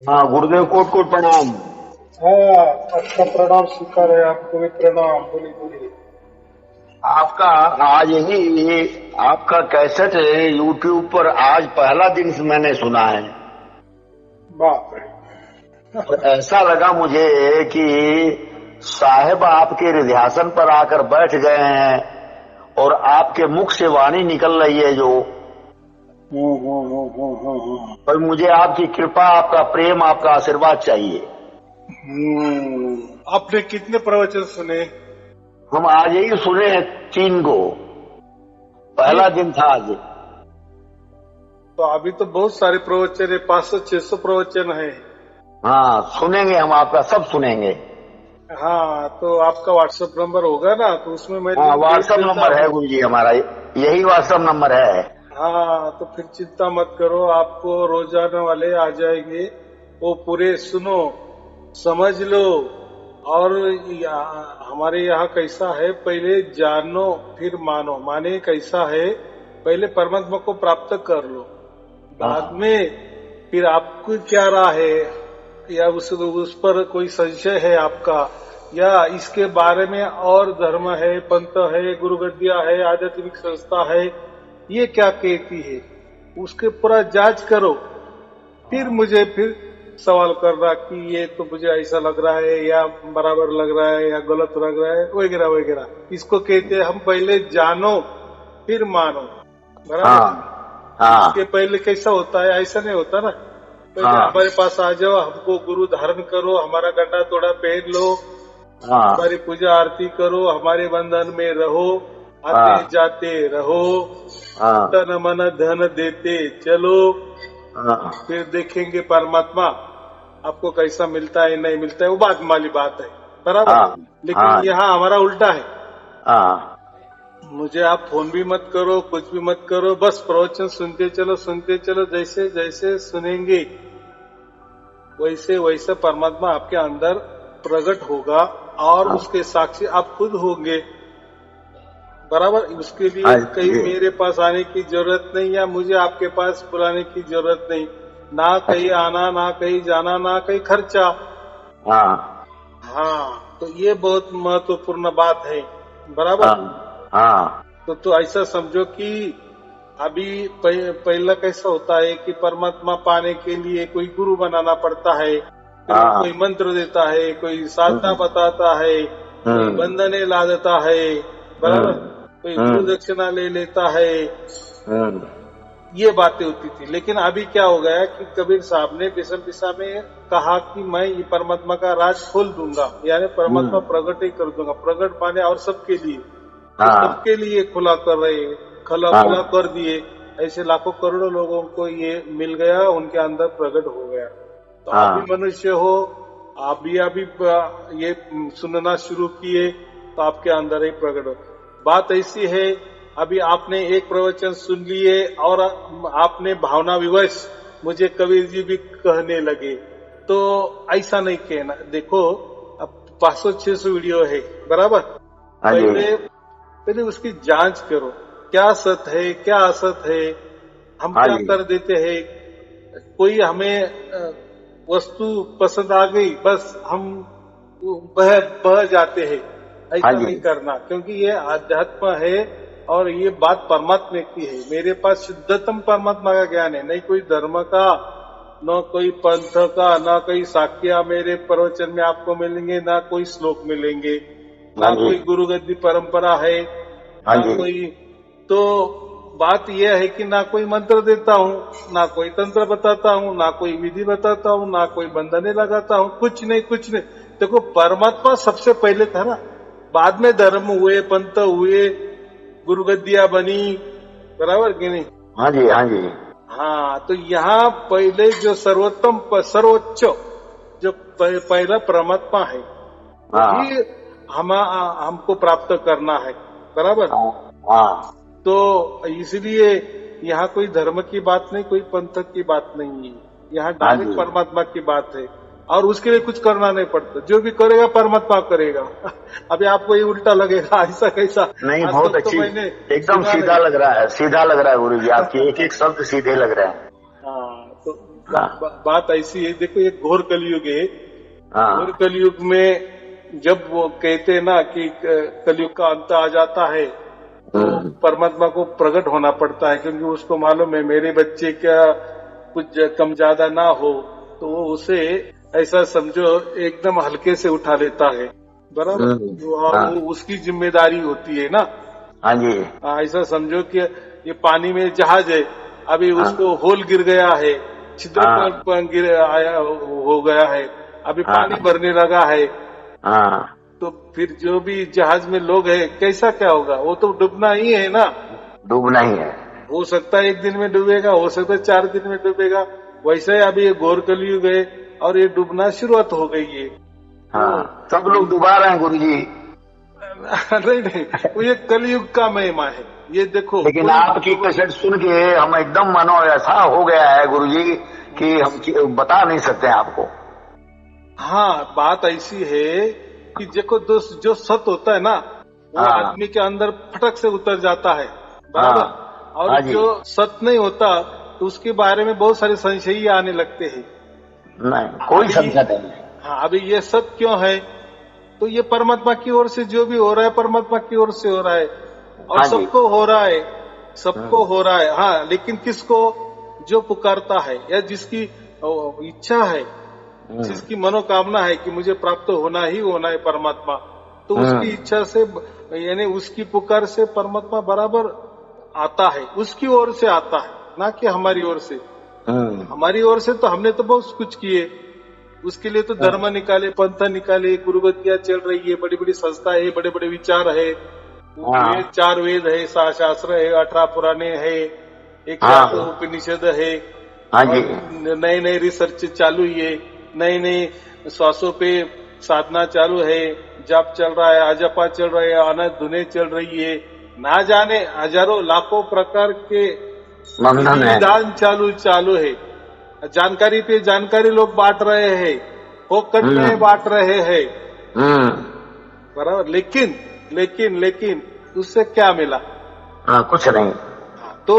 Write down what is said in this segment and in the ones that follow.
हाँ गुरुदेव, coat coat प्रणाम। हाँ, आपका प्रणाम स्वीकार है। आपको भी प्रणाम। बोलिए बोलिए। आपका आज यही आपका कैसेट यूट्यूब पर आज पहला दिन से मैंने सुना है। बाप रे। और ऐसा लगा मुझे कि साहेब आपके हृदयासन पर आकर बैठ गए हैं और आपके मुख से वाणी निकल रही है जो। और मुझे आपकी कृपा, आपका प्रेम, आपका आशीर्वाद चाहिए। आपने कितने प्रवचन सुने? हम आज यही सुने हैं 3 को, पहला दिन था आज। तो अभी तो बहुत सारे प्रवचन है, 500-600 प्रवचन है। हाँ सुनेंगे, हम आपका सब सुनेंगे। हाँ, तो आपका व्हाट्सएप नंबर होगा ना, तो उसमें मैं हाँ लिंक भेज व्हाट्सएप देता नंबर है हूँ। गुरु जी, हमारा यही व्हाट्सएप नंबर है। हाँ, तो फिर चिंता मत करो, आपको रोजाना वाले आ जाएंगे। वो पूरे सुनो, समझ लो। और हमारे यहाँ कैसा है, पहले जानो फिर मानो। माने कैसा है, पहले परमात्मा को प्राप्त कर लो, बाद में फिर आपको क्या राह है, या उस पर कोई संशय है आपका, या इसके बारे में और धर्म है, पंथ है, गुरुगद्दिया है, आध्यात्मिक संस्था है, ये क्या कहती है, उसके पूरा जांच करो। फिर मुझे फिर सवाल करना कि ये तो मुझे ऐसा लग रहा है, या बराबर लग रहा है, या गलत लग रहा है, वगैरह वगैरह। इसको कहते हैं हम पहले जानो फिर मानो। बराबर। हाँ हाँ इसके पहले कैसा होता है, ऐसा नहीं होता ना। पहले हाँ हमारे पास आ जाओ, हमको गुरु धारण करो, हमारा गड्ढा तोड़ा पहन लो, हाँ हमारी पूजा आरती करो, हमारे बंधन में रहो, आते हाँ जाते रहो, हाँ तन मन धन देते चलो, हाँ फिर देखेंगे परमात्मा आपको कैसा मिलता है नहीं मिलता है, वो बात वाली बात है। बराबर। हाँ लेकिन यहाँ हमारा उल्टा है। हाँ मुझे आप फोन भी मत करो, कुछ भी मत करो, बस प्रवचन सुनते चलो सुनते चलो। जैसे जैसे सुनेंगे वैसे वैसे परमात्मा आपके अंदर प्रकट होगा, और उसके साक्षी आप खुद होंगे। बराबर। उसके लिए कहीं मेरे पास आने की जरूरत नहीं, या मुझे आपके पास बुलाने की जरूरत नहीं। ना कहीं आना, ना कहीं जाना, ना कहीं खर्चा। हाँ हाँ, तो ये बहुत महत्वपूर्ण बात है। बराबर। हाँ तो ऐसा समझो कि अभी पहला कैसा होता है कि परमात्मा पाने के लिए कोई गुरु बनाना पड़ता है, फिर वो कोई मंत्र देता है, कोई साधना बताता है, कोई बंधने ला देता है। बराबर। कोई गुरु दक्षिणा ले लेता है। ये बातें होती थी। लेकिन अभी क्या हो गया कि कबीर साहब ने विषम दिशा में कहा कि मैं ये परमात्मा का राज खोल दूंगा, यानी परमात्मा प्रकट ही कर दूंगा। प्रकट माने और सबके लिए, तो सबके लिए खुला कर रहे हैं, खुला कर दिए। ऐसे लाखों करोड़ों लोगों को ये मिल गया, उनके अंदर प्रकट हो गया। तो आप भी मनुष्य हो, आप भी अभी ये सुनना शुरू किए, तो आपके अंदर ही प्रकट हो। बात ऐसी है, अभी आपने एक प्रवचन सुन लिए और आपने भावना विवश मुझे कबीर जी भी कहने लगे, तो ऐसा नहीं कहना। देखो, अब 500-600 वीडियो है। बराबर। पहले उसकी जांच करो, क्या सत है क्या असत है। हम क्या कर देते हैं, कोई हमें वस्तु पसंद आ गई, बस हम बह जाते हैं। ऐसा नहीं करना, क्योंकि ये आध्यात्म है और ये बात परमात्मा की है। मेरे पास शुद्धतम परमात्मा का ज्ञान है, नहीं कोई धर्म का, न कोई पंथ का, न कोई साक्ष्य मेरे प्रवचन में आपको मिलेंगे, ना कोई श्लोक मिलेंगे, ना कोई गुरुगद्दी परंपरा है, ना कोई। तो बात यह है कि ना कोई मंत्र देता हूँ, ना कोई तंत्र बताता हूँ, ना कोई विधि बताता हूँ, ना कोई बंधने लगाता हूँ, कुछ नहीं कुछ नहीं। देखो, परमात्मा सबसे पहले था ना, बाद में धर्म हुए, पंथ हुए, गुरुगद्दिया बनी। बराबर कि नहीं? हाँ जी हाँ जी। हाँ, तो यहाँ पहले जो सर्वोत्तम सर्वोच्च जो पहला परमात्मा है, वही हमको प्राप्त करना है। बराबर। तो इसलिए यहाँ कोई धर्म की बात नहीं, कोई पंथ की बात नहीं है, यहाँ डायरेक्ट परमात्मा की बात है। और उसके लिए कुछ करना नहीं पड़ता, जो भी करेगा परमात्मा करेगा। अभी आपको ये उल्टा लगेगा, ऐसा कैसा? नहीं, बहुत अच्छी, एकदम सीधा लग रहा है, सीधा लग रहा है गुरु जी, आपके एक एक शब्द सीधे लग रहे हैं। हाँ, तो बात ऐसी है, देखो ये घोर कलयुग है। हाँ। घोर कलयुग में जब वो कहते हैं ना कि कलयुग का अंत आ जाता है, तो परमात्मा को प्रकट होना पड़ता है, क्योंकि उसको मालूम है मेरे बच्चे क्या कुछ कम ज्यादा ना हो, तो वो उसे ऐसा समझो एकदम हल्के से उठा लेता है, बराबर। वो उसकी जिम्मेदारी होती है ना। हाँ जी। ऐसा समझो कि ये पानी में जहाज है, अभी उसको होल गिर गया है, छिद्र गिर आया हो गया है, अभी पानी भरने लगा है, तो फिर जो भी जहाज में लोग हैं कैसा क्या होगा? वो तो डूबना ही है ना। डूबना ही है। हो सकता है 1 दिन में डूबेगा, हो सकता है 4 दिन में डूबेगा। वैसे ही अभी ये घोर कलयुग है और ये डूबना शुरुआत हो गई है। हाँ, सब लोग डुबा रहे हैं गुरुजी। नहीं, वो ये कलयुग का महिमा है, ये देखो। लेकिन आपकी कैसेट सुन के हम एकदम मनो ऐसा हो गया है गुरुजी कि हम बता नहीं सकते आपको। हाँ, बात ऐसी है कि देखो जो सत होता है ना, वो आदमी के अंदर फटक से उतर जाता है, बराबर। और जो सत नहीं होता तो उसके बारे में बहुत सारे संशय आने लगते हैं। नहीं, कोई संशय नहीं। हाँ, अभी ये सत क्यों है? तो ये परमात्मा की ओर से जो भी हो रहा है, परमात्मा की ओर से हो रहा है, और सबको हो रहा है, सबको हो रहा है। हाँ, लेकिन किसको? जो पुकारता है या जिसकी इच्छा है, जिसकी मनोकामना है कि मुझे प्राप्त होना ही होना है परमात्मा, तो उसकी इच्छा से यानी उसकी पुकार से परमात्मा बराबर आता है, उसकी ओर से आता है, ना कि हमारी ओर से। हमारी ओर से तो हमने तो बहुत कुछ किए, उसके लिए तो धर्म निकाले, पंथ निकाले, गुरुगतियां चल रही है, बड़ी बड़ी संस्था है, बड़े बड़े विचार है, 4 वेद है, 7 शास्त्र है, 18 पुराने है, 1 उपनिषद है, नए नए रिसर्च चालू है, नए नए श्वासों पे साधना चालू है, जाप चल रहा है, अजपा चल रहा है, अनंत धुने चल रही है, ना जाने हजारों लाखों प्रकार के विधान चालू है। जानकारी पे जानकारी लोग बांट रहे हैं, फोकट में बांट रहे हैं, बराबर। लेकिन लेकिन लेकिन उससे क्या मिला? कुछ नहीं। तो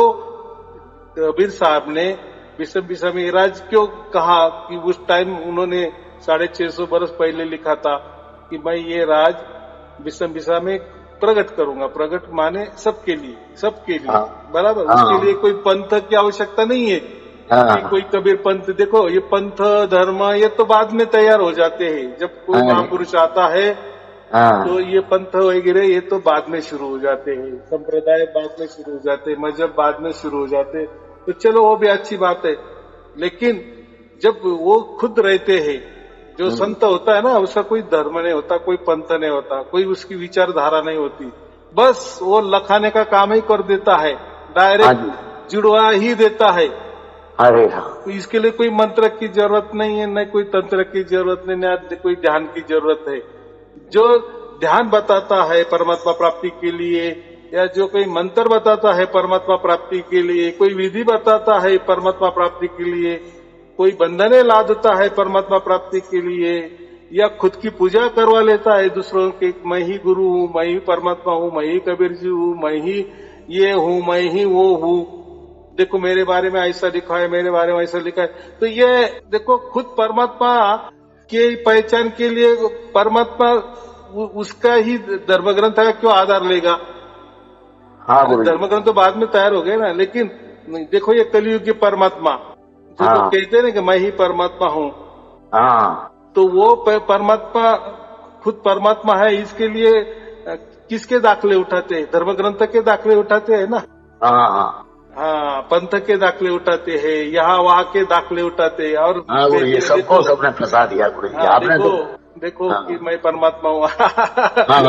कबीर साहब ने विषम विषम राज क्यों कहा कि उस टाइम उन्होंने 650 बरस पहले लिखा था कि मैं ये राज विषम विषम में प्रकट करूंगा। प्रकट माने सबके लिए, बराबर। उसके लिए कोई पंथ की आवश्यकता नहीं है कि कोई कबीर पंथ। देखो, ये पंथ धर्म ये तो बाद में तैयार हो जाते हैं, जब कोई महापुरुष आता है तो ये पंथ वगैरह ये तो बाद में शुरू हो जाते हैं, संप्रदाय बाद में शुरू हो जाते हैं, मजहब बाद में शुरू हो जाते हैं, तो चलो वो भी अच्छी बात है। लेकिन जब वो खुद रहते हैं, जो संत होता है ना, उसका कोई धर्म नहीं होता, कोई पंथ नहीं होता, कोई उसकी विचारधारा नहीं होती, बस वो लखाने का काम ही कर देता है, डायरेक्ट जुड़वा ही देता है। अरे तो इसके लिए कोई मंत्र की जरूरत नहीं है, न कोई तंत्र की जरूरत नहीं, न कोई ध्यान की जरूरत है। जो ध्यान बताता है परमात्मा प्राप्ति के लिए, या जो कोई मंत्र बताता है परमात्मा प्राप्ति के लिए, कोई विधि बताता है परमात्मा प्राप्ति के लिए, कोई बंधने लादता है परमात्मा प्राप्ति के लिए, या खुद की पूजा करवा लेता है दूसरों के, मैं ही गुरु हूँ, मैं ही परमात्मा हूँ, मैं ही कबीर जी हूँ, मैं ही ये हूँ, मैं ही वो हूँ, देखो मेरे बारे में ऐसा लिखा है, मेरे बारे में ऐसा लिखा है। तो ये देखो, खुद परमात्मा के पहचान के लिए परमात्मा उसका ही धर्मग्रंथ का क्यों आधार लेगा? धर्मग्रंथ तो बाद में तैयार हो गए ना। लेकिन देखो, ये कलयुग के परमात्मा जो तो कहते हैं ना कि मैं ही परमात्मा हूँ, तो वो परमात्मा खुद परमात्मा है, इसके लिए किसके दाखले उठाते हैं? धर्मग्रंथ के दाखले उठाते हैं ना। हाँ, पंथ के दाखले उठाते हैं, यहाँ वहाँ के दाखले उठाते हैं, और ये सबको सबने फंसा दिया गुरु जी। आपने देखो कि मैं परमात्मा हूँ।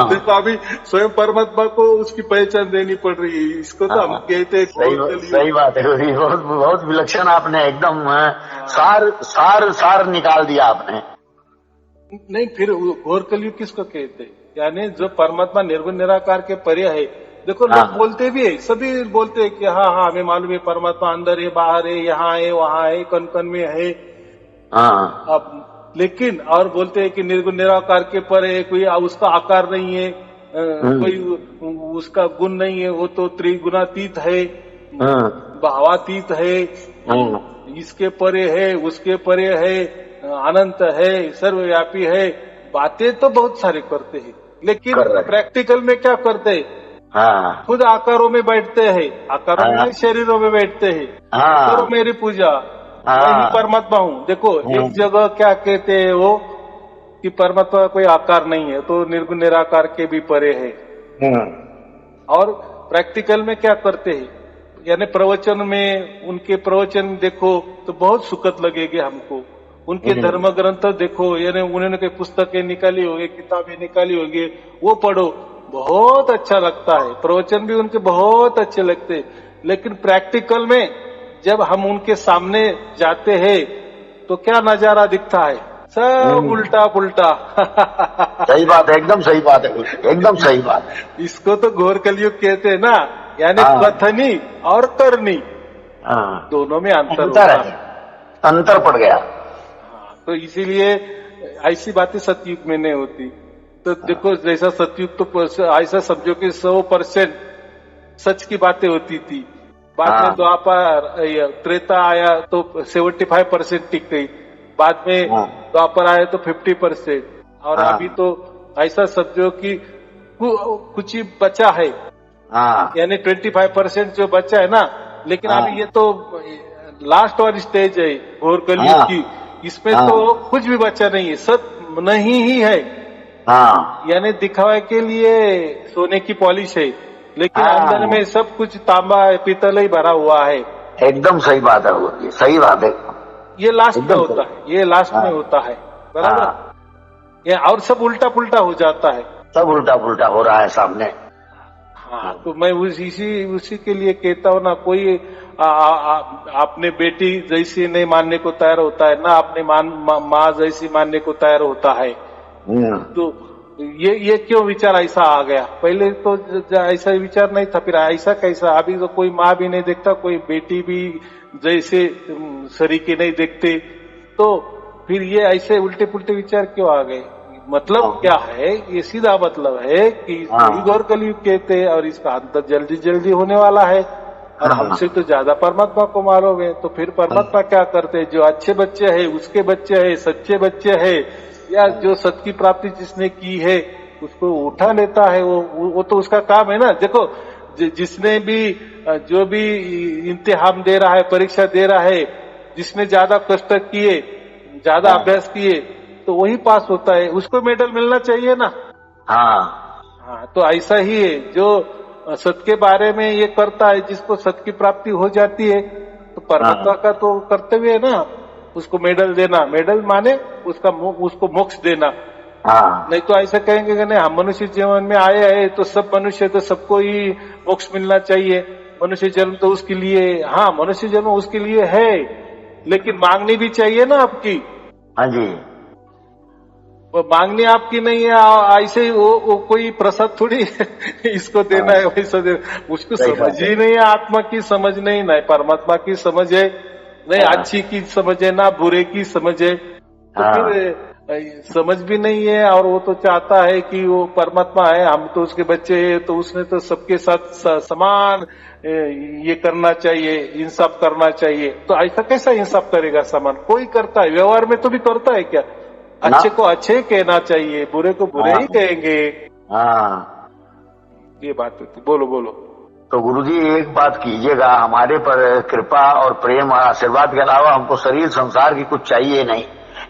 देखो, अभी स्वयं परमात्मा को उसकी पहचान देनी पड़ रही है, इसको तो हम कहते हैं। सही बात है गुरु जी, बहुत विलक्षण आपने एकदम सार निकाल दिया आपने। नहीं, फिर घोर कलयुग किसको कहते हैं? यानी जो परमात्मा निर्गुण निराकार के परे है। देखो, लोग बोलते भी है, सभी बोलते हैं कि हाँ हाँ हमें मालूम है परमात्मा अंदर है, बाहर है, यहाँ है, वहाँ है, कन कन में है। अब लेकिन और बोलते हैं कि निर्गुण निराकार के परे कोई उसका आकार नहीं है, कोई उसका गुण नहीं है, वो तो त्रिगुणातीत है, भावातीत है। इसके परे है, उसके परे है, अनंत है, सर्वव्यापी है, बातें तो बहुत सारे करते हैं, लेकिन प्रैक्टिकल में क्या करते हैं? हाँ, खुद आकारों में बैठते हैं, आकारों में शरीरों में बैठते हैं, करो मेरी पूजा, मैं ही परमात्मा हूँ। देखो एक जगह क्या कहते हैं वो कि परमात्मा का कोई आकार नहीं है, तो निर्गुण निराकार के भी परे है। और प्रैक्टिकल में क्या करते हैं, यानी प्रवचन में उनके प्रवचन देखो तो बहुत सुखद लगेगी हमको। उनके धर्म ग्रंथ देखो, यानी उन्होंने कोई पुस्तकें निकाली होगी, किताबें निकाली होगी, वो पढ़ो, बहुत अच्छा लगता है। प्रवचन भी उनके बहुत अच्छे लगते हैं, लेकिन प्रैक्टिकल में जब हम उनके सामने जाते हैं तो क्या नजारा दिखता है? सब उल्टा पुल्टा। सही बात है, एकदम सही बात है, एकदम सही बात है। इसको तो घोर कलयुग कहते हैं ना, यानी कथनी और करनी दोनों में अंतर पड़ गया। तो इसीलिए ऐसी बातें सतयुग में नहीं होती। तो देखो जैसा सतयुग तो ऐसा समझो कि 100% सच की बातें होती थी। बाद में द्वापर त्रेता आया तो 75% टिक गई, बाद में द्वापर आया तो 50%, और अभी तो ऐसा समझो कि कुछ ही बचा है, यानी 25% जो बचा है ना। लेकिन अभी ये तो लास्ट वाली स्टेज है घोर कलयुग की, इसमें तो कुछ भी बचा नहीं है, सब नहीं ही है। यानी दिखावे के लिए सोने की पॉलिश है, लेकिन अंदर में सब कुछ तांबा पीतल ही भरा हुआ है। एकदम सही बात है, सही बात है। ये लास्ट में होता है, ये लास्ट में होता है, बराबर। ये और सब उल्टा पुल्टा हो जाता है, सब उल्टा पुल्टा हो रहा है सामने। तो मैं उसी के लिए कहता हूँ ना, कोई अपने बेटी जैसी नहीं मानने को तैयार होता है ना, अपने माँ जैसी मानने को तैयार होता है। तो ये क्यों विचार ऐसा आ गया? पहले तो ऐसा विचार नहीं था, फिर ऐसा कैसा? अभी तो कोई माँ भी नहीं देखता, कोई बेटी भी जैसे सरीके नहीं देखते, तो फिर ये ऐसे उल्टे पुल्टे विचार क्यों आ गए? मतलब क्या है? ये सीधा मतलब है कि घोर कलयुग कहते हैं और इसका अंत जल्दी जल्दी होने वाला है, और हमसे तो ज्यादा परमात्मा को मारोगे। तो फिर परमात्मा क्या करते हैं? जो अच्छे बच्चे है उसके बच्चे है, सच्चे बच्चे है, या जो सत्य की प्राप्ति जिसने की है उसको उठा लेता है। वो तो उसका काम है ना। देखो जिसने भी जो भी इम्तिहान दे रहा है, परीक्षा दे रहा है, जिसने ज्यादा कष्ट किए, ज्यादा अभ्यास किए, तो वही पास होता है, उसको मेडल मिलना चाहिए ना। हाँ, तो ऐसा ही है, जो सत्य के बारे में ये करता है, जिसको सत्य की प्राप्ति हो जाती है, तो परमात्मा का तो कर्तव्य है ना उसको मेडल देना। मेडल माने उसको मोक्ष देना। नहीं तो ऐसा कहेंगे कि नहीं, हम मनुष्य जीवन में आए हैं तो सब मनुष्य, तो सबको ही मोक्ष मिलना चाहिए, मनुष्य जन्म तो उसके लिए। हाँ, मनुष्य जन्म उसके लिए है, लेकिन मांगनी भी चाहिए ना आपकी। हाँ जी, वो मांगनी आपकी नहीं है, ऐसे ही वो कोई प्रसाद थोड़ी इसको देना है वैसा देना। उसको समझ ही नहीं है, आत्मा की समझ नहीं, ना परमात्मा की समझ है, नहीं अच्छी की समझ है, ना बुरे की समझ है। तो फिर समझ भी नहीं है, और वो तो चाहता है कि वो परमात्मा है, हम तो उसके बच्चे हैं, तो उसने तो सबके साथ समान ये करना चाहिए, इंसाफ करना चाहिए। तो ऐसा कैसा इंसाफ करेगा? समान कोई करता है? व्यवहार में तो भी करता है क्या? अच्छे को अच्छे कहना चाहिए, बुरे को बुरे ही कहेंगे। ये बात होती। बोलो। तो गुरुजी एक बात कीजिएगा, हमारे पर कृपा और प्रेम और आशीर्वाद के अलावा हमको शरीर संसार की कुछ चाहिए नहीं,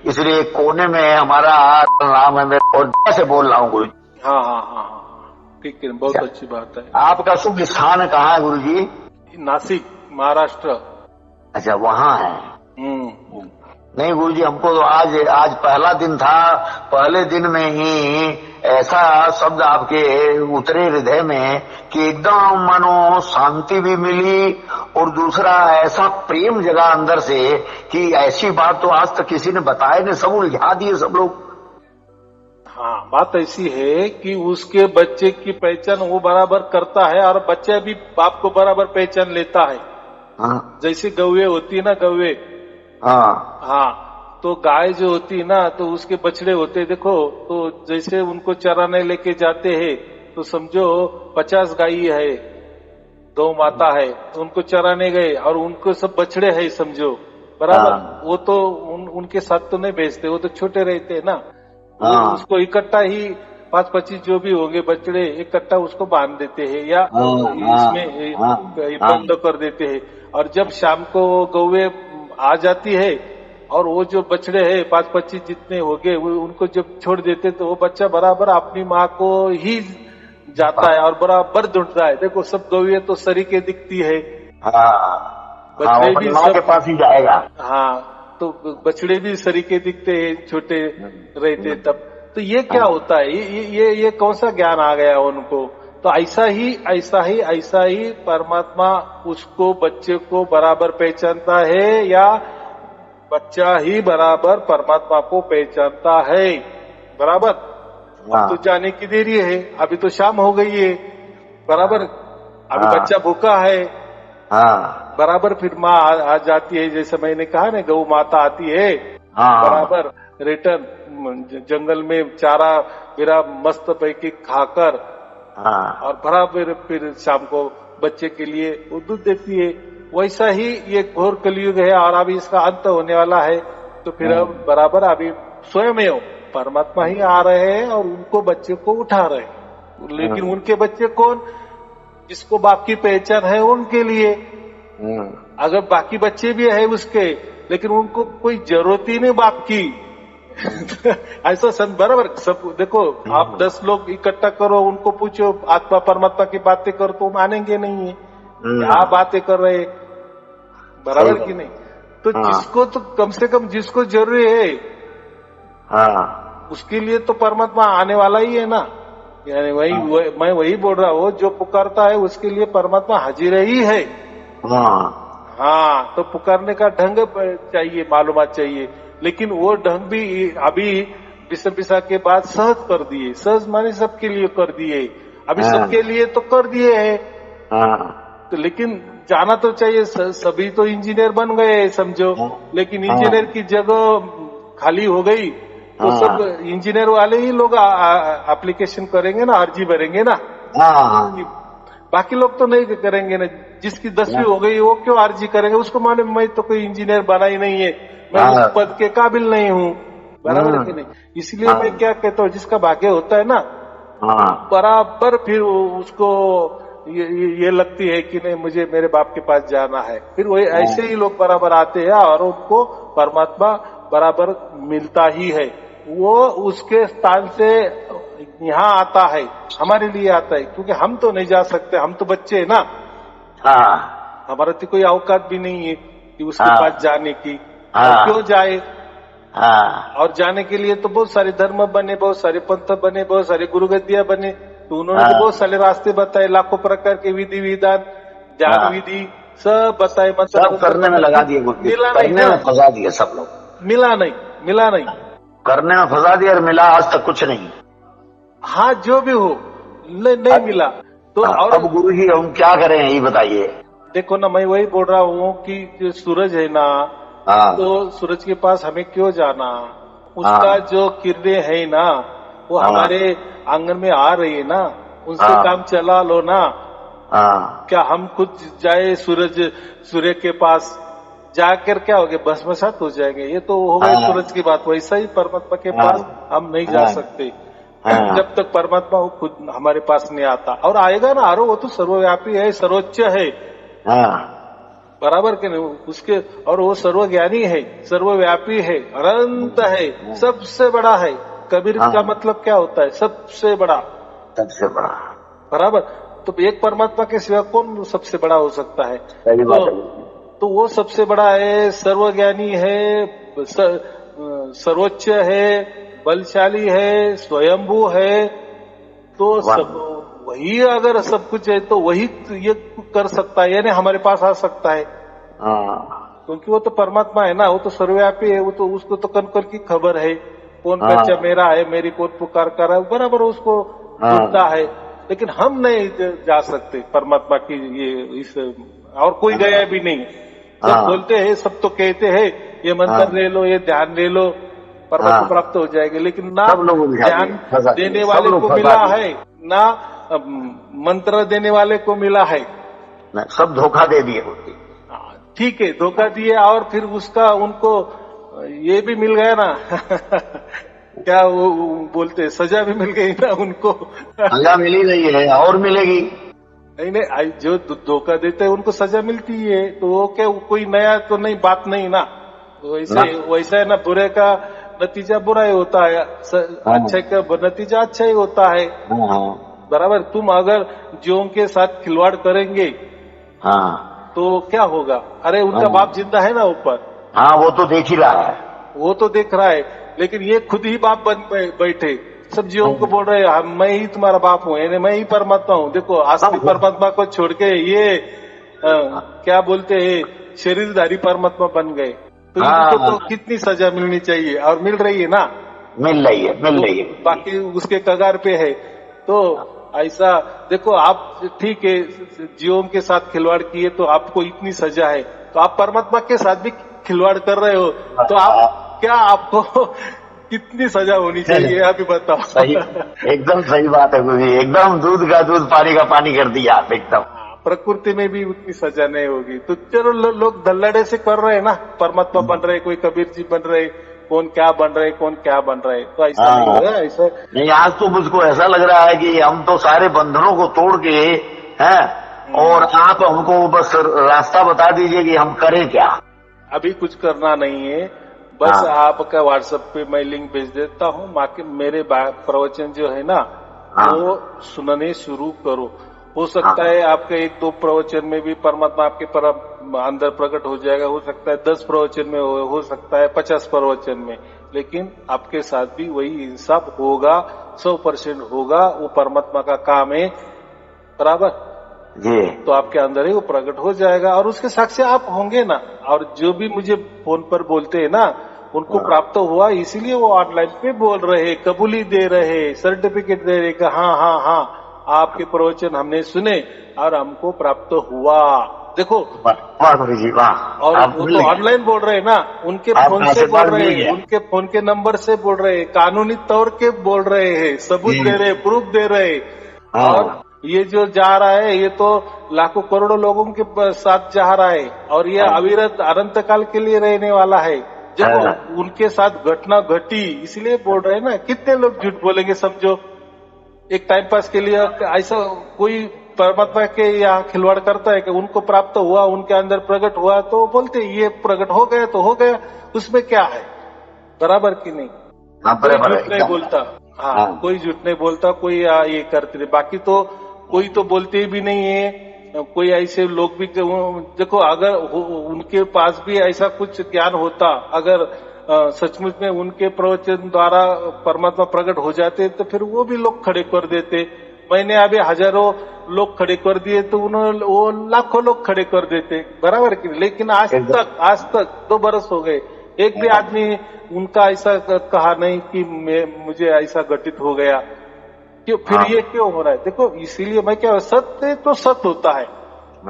इसलिए कोने में हमारा नाम है, और से बोल रहा हूँ गुरु जी। हाँ, ठीक है, बहुत अच्छी बात है। आपका शुभ स्थान कहाँ है गुरु जी? नासिक, महाराष्ट्र। अच्छा, वहाँ है। नहीं गुरुजी, हमको तो आज पहला दिन था, पहले दिन में ही ऐसा शब्द आपके उतरे हृदय में कि एकदम मनो शांति भी मिली, और दूसरा ऐसा प्रेम जगा अंदर से कि ऐसी बात तो आज तक किसी ने बताया नहीं, सब उलझा दिए सब लोग। हाँ, बात ऐसी है कि उसके बच्चे की पहचान वो बराबर करता है, और बच्चा भी बाप को बराबर पहचान लेता है। जैसे गौवे होती है ना, गौवे। हाँ, तो गाय जो होती है ना, तो उसके बछड़े होते हैं, देखो, तो जैसे उनको चराने लेके जाते हैं, तो समझो 50 गाय है, 2 माता है, तो उनको चराने गए और उनको सब बछड़े है समझो, बराबर। हाँ। वो तो उनके साथ तो नहीं भेजते, वो तो छोटे रहते हैं ना। हाँ। उसको इकट्ठा ही 5-25 जो भी होंगे बछड़े इकट्ठा उसको बांध देते हैं या इसमें हाँ। बंद कर देते हैं। और जब शाम को गौवे आ जाती है और वो जो बछड़े हैं 5-25 जितने हो गए उनको जब छोड़ देते तो वो बच्चा बराबर अपनी माँ को ही जाता है और बराबर ढूंढता है। देखो सब गौवे तो सरीके दिखती है, बछड़े भी माँ के पास ही जाएगा। हाँ, तो बछड़े भी सरीके दिखते हैं छोटे रहते तब। तो ये क्या होता है, ये कौन सा ज्ञान आ गया उनको। तो ऐसा ही परमात्मा उसको बच्चे को बराबर पहचानता है या बच्चा ही बराबर परमात्मा को पहचानता है। बराबर। अब तो जाने की देरी है, अभी तो शाम हो गई है। बराबर। अभी बच्चा भूखा है। बराबर फिर माँ आ जाती है, जैसे मैंने कहा ना गौ माता आती है। बराबर रिटर्न जंगल में चारा मेरा मस्त पैकी खाकर और बराबर फिर शाम को बच्चे के लिए वो दूध देती है। वैसा ही ये घोर कलयुग है और अभी इसका अंत होने वाला है। तो फिर अब बराबर अभी स्वयं परमात्मा ही आ रहे हैं और उनको बच्चे को उठा रहे हैं। लेकिन उनके बच्चे कौन, जिसको बाप की पहचान है उनके लिए। अगर बाकी बच्चे भी है उसके, लेकिन उनको कोई जरूरत ही नहीं बाप की। ऐसा बराबर। सब देखो, आप 10 लोग इकट्ठा करो, उनको पूछो आत्मा परमात्मा की बातें करो तो मानेंगे नहीं है। क्या बातें कर रहे, बराबर की नहीं। तो जिसको तो कम से कम जिसको जरूरी है उसके लिए तो परमात्मा आने वाला ही है ना। यानी मैं वही बोल रहा हूँ, जो पुकारता है उसके लिए परमात्मा हाजिर ही है। हाँ, तो पुकारने का ढंग चाहिए, मालूमात चाहिए। लेकिन वो ढंग भी अभी बिसा के बाद सहज कर दिए। सहज माने सबके लिए कर दिए। अभी सबके लिए तो कर दिए है। तो लेकिन जाना तो चाहिए। सभी तो इंजीनियर बन गए समझो, लेकिन इंजीनियर की जगह खाली हो गई तो सब इंजीनियर वाले ही लोग एप्लीकेशन करेंगे ना, अर्जी भरेंगे ना। बाकी लोग तो नहीं करेंगे ना। जिसकी 10वीं हो गई वो क्यों अर्जी करेंगे, उसको माने मैं तो कोई इंजीनियर बना ही नहीं है, मैं उस पद के काबिल नहीं हूँ। बराबर है कि नहीं। इसलिए मैं क्या कहता हूँ, जिसका भाग्य होता है ना बराबर फिर उसको ये लगती है कि नहीं मुझे मेरे बाप के पास जाना है। फिर वही ऐसे ही लोग बराबर आते हैं और उनको परमात्मा बराबर मिलता ही है। वो उसके स्थान से यहाँ आता है, हमारे लिए आता है, क्योंकि हम तो नहीं जा सकते, हम तो बच्चे हैं ना। हमारा तो कोई औकात भी नहीं है कि उसके पास जाने की। क्यों जाए। और जाने के लिए तो बहुत सारे धर्म बने, बहुत सारे पंथ बने, बहुत सारे गुरुगद्दियां बने। तो उन्होंने तो बहुत सारे रास्ते बताए, लाखों प्रकार के विधि विधान ध्यान विधि सब बताए। मतलब करने में लगा दिए, मिला करने में फंसा दिए सब लोग। मिला नहीं करने में फंसा दिया और मिला आज तक कुछ नहीं। हाँ, जो भी हो नहीं मिला तो और अब गुरु जी हम क्या करें ये बताइए। देखो ना, मैं वही बोल रहा हूँ कि जो सूरज है ना, तो सूरज के पास हमें क्यों जाना। उसका जो किरणें है ना वो हमारे आंगन में आ रही है ना, उनसे काम चला लो ना। क्या हम खुद जाए सूर्य के पास, जाकर क्या हो गया, भस्मसात हो जाएंगे। ये तो हो गई सूरज की बात। वैसा ही परमात्मा के पास हम नहीं जा सकते जब तक परमात्मा वो खुद हमारे पास नहीं आता। और आएगा ना, अरे वो तो सर्वव्यापी है, सर्वोच्च है। बराबर के नहीं उसके, और वो सर्वज्ञानी है, सर्वव्यापी है, अनंत है, सबसे बड़ा है। कबीर का मतलब क्या होता है, सबसे बड़ा। बराबर। तो एक परमात्मा के सिवा कौन सबसे बड़ा हो सकता है। तो वो सबसे बड़ा है, सर्वज्ञानी है, सर्वोच्च है, बलशाली है, स्वयंभू है। तो सब वही, अगर सब कुछ है तो वही ये कर सकता है, यानी हमारे पास आ सकता है। क्योंकि वो तो परमात्मा है ना, वो तो सर्वव्यापी है। वो तो उसको तो कन की खबर है, कौन बच्चा मेरा है, मेरी कौन पुकार कर रहा है, बराबर उसको सुनता है। लेकिन हम नहीं जा सकते परमात्मा की ये इस, और कोई गया भी नहीं। सब बोलते हैं, सब तो कहते हैं ये मंत्र ले लो, ये ध्यान ले लो, परमात्मा प्राप्त हो जाएगी। लेकिन ना ध्यान देने वाले को मिला है, ना मंत्र देने वाले को मिला है। सब धोखा दे दिए। ठीक है धोखा दिए और फिर उसका उनको ये भी मिल गया ना क्या वो बोलते सजा भी मिल गई ना उनको। सजा मिली नहीं है और मिलेगी। नहीं जो धोखा देते हैं उनको सजा मिलती है तो वो क्या कोई नया तो नहीं बात नहीं ना। वैसा है ना, बुरे का नतीजा बुरा ही होता है, अच्छे का नतीजा अच्छा ही होता है। बराबर। तुम अगर जीवों के साथ खिलवाड़ करेंगे तो क्या होगा? अरे उनका बाप जिंदा है ना ऊपर। हाँ वो तो देख ही रहा है, वो तो देख रहा है, लेकिन ये खुद ही बाप बन बैठे सब जीवों को बोल रहे हैं मैं ही तुम्हारा बाप हूँ, यानी मैं ही परमात्मा हूँ। देखो असली परमात्मा को छोड़ के ये क्या बोलते हैं शरीरधारी परमात्मा बन गए। तो इनको तो कितनी सजा मिलनी चाहिए और मिल रही है ना। मिल रही है। बाकी उसके कगार पे है। तो ऐसा देखो आप ठीक है जीवों के साथ खिलवाड़ किए तो आपको इतनी सजा है, तो आप परमात्मा के साथ भी खिलवाड़ कर रहे हो तो आप क्या आपको कितनी सजा होनी चाहिए अभी बताओ। सही, एकदम सही बात है गुरुजी, एकदम दूध का दूध पानी का पानी कर दिया आप एकदम। प्रकृति में भी उतनी सजा नहीं होगी। तो चलो लोग दल्लड़े से कर रहे हैं ना, परमात्मा बन रहे, कोई कबीर जी बन रहे, कौन क्या बन रहे, तो ऐसा नहीं होगा। ऐसा नहीं, आज तो मुझको ऐसा लग रहा है कि हम तो सारे बंधनों को तोड़ के हैं और आप हमको बस रास्ता बता दीजिए कि हम करें क्या। अभी कुछ करना नहीं है, बस आपका व्हाट्सएप पे मैं लिंक भेज देता हूँ। मेरे प्रवचन जो है ना वो सुनने शुरू करो। हो सकता है आपके 1-2 प्रवचन में भी परमात्मा आपके अंदर प्रकट हो जाएगा, हो सकता है 10 प्रवचन में हो सकता है 50 प्रवचन में, लेकिन आपके साथ भी वही इंसाफ होगा, 100% होगा। वो परमात्मा का काम है, बराबर जी। तो आपके अंदर ही वो प्रकट हो जाएगा और उसके साक्षी आप होंगे ना। और जो भी मुझे फोन पर बोलते हैं ना उनको प्राप्त हुआ, इसीलिए वो ऑनलाइन पे बोल रहे, कबूली दे रहे, सर्टिफिकेट दे रहे, हाँ आपके प्रवचन हमने सुने और हमको प्राप्त हुआ। देखो जी वाह। और वो तो ऑनलाइन बोल रहे हैं ना, उनके फोन से बोल रहे हैं, उनके फोन के नंबर से बोल रहे हैं, कानूनी तौर के बोल रहे हैं, सबूत दे रहे, प्रूफ दे रहे। और ये जो जा रहा है ये तो लाखों करोड़ों लोगों के साथ जा रहा है और ये अविरत अनंत काल के लिए रहने वाला है। जब उनके साथ घटना घटी इसलिए बोल रहे हैं ना। कितने लोग झूठ बोलेंगे समझो, एक टाइम पास के लिए। ऐसा कोई परमात्मा के यहाँ खिलवाड़ करता है कि उनको प्राप्त हुआ, उनके अंदर प्रकट हुआ तो बोलते ये प्रकट हो गया तो हो गया, उसमें क्या है? बराबर की नहीं? कोई झूठ नहीं बोलता। कोई झूठ नहीं बोलता, कोई ये करते नहीं। बाकी तो कोई तो बोलते भी नहीं है। कोई ऐसे लोग भी देखो, अगर उनके पास भी ऐसा कुछ ज्ञान होता, अगर सचमुच में उनके प्रवचन द्वारा परमात्मा प्रकट हो जाते तो फिर वो भी लोग खड़े कर देते। मैंने अभी हजारों लोग खड़े कर दिए तो उन्होंने वो लाखों लोग खड़े कर देते, बराबर की। लेकिन आज तक 2 बरस हो गए, एक भी आदमी उनका ऐसा कहा नहीं कि मुझे ऐसा घटित हो गया। क्यों? फिर ये क्यों हो रहा है? देखो इसीलिए मैं क्या, सत्य तो सत्य होता है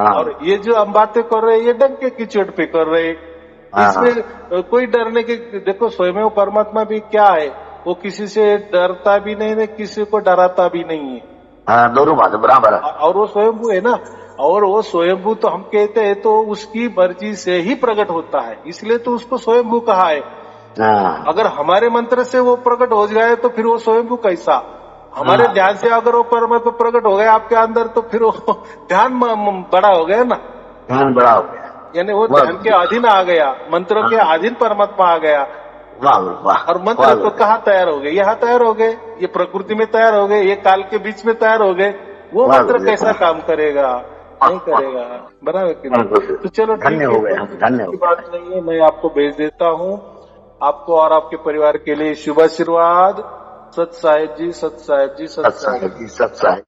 और ये जो हम बातें कर रहे हैं ये डंके की चोट पे कर रहे हैं। इसमें कोई डरने की, देखो स्वयं परमात्मा भी क्या है, वो किसी से डरता भी नहीं है, किसी को डराता भी नहीं है। दोनों बात बराबर है। और वो स्वयंभू है ना, और वो स्वयंभू तो हम कहते हैं तो उसकी मर्जी से ही प्रकट होता है, इसलिए तो उसको स्वयंभू कहा है। अगर हमारे मंत्र से वो प्रकट हो जाए तो फिर वो स्वयंभू कैसा? हमारे ध्यान से अगर वो परमात्मा प्रकट हो गया आपके अंदर तो फिर वो ध्यान बड़ा हो गया ना, ध्यान बड़ा हो गया, यानी वो ध्यान के अधीन आ गया, मंत्रों के अधीन परमात्मा आ गया। और मंत्र तो कहाँ तैयार हो गए? यहाँ तैयार हो गए, ये प्रकृति में तैयार हो गए, ये काल के बीच में तैयार हो गए। वो मंत्र कैसा काम करेगा? नहीं करेगा, बराबर की नहीं? तो चलो ठीक है, धन्यवाद। बात नहीं है, मैं आपको भेज देता हूँ। आपको और आपके परिवार के लिए शुभ आशीर्वाद। सत साहिब जी, सत साहिब जी, सत साहिब जी, सत साहिब।